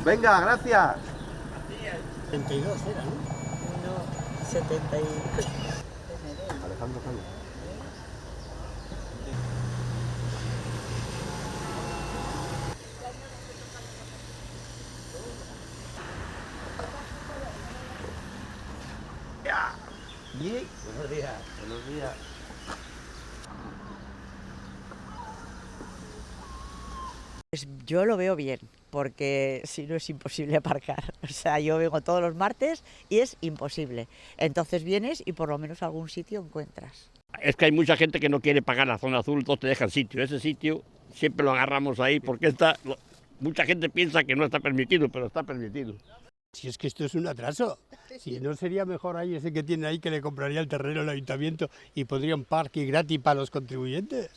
Venga, gracias. 32 era, ¿no? No, 70 y... Alejandro Jaime. Y Buenos días. buenos días. Pues yo lo veo bien, porque si no es imposible aparcar. O sea, yo vengo todos los martes y es imposible. Entonces vienes y por lo menos algún sitio encuentras. Es que hay mucha gente que no quiere pagar la zona azul, entonces te dejan sitio. Ese sitio siempre lo agarramos ahí porque mucha gente piensa que no está permitido, pero está permitido. Si es que esto es un atraso. Si no sería mejor ahí ese que tiene ahí que le compraría el terreno al ayuntamiento y pondría un parque gratis para los contribuyentes.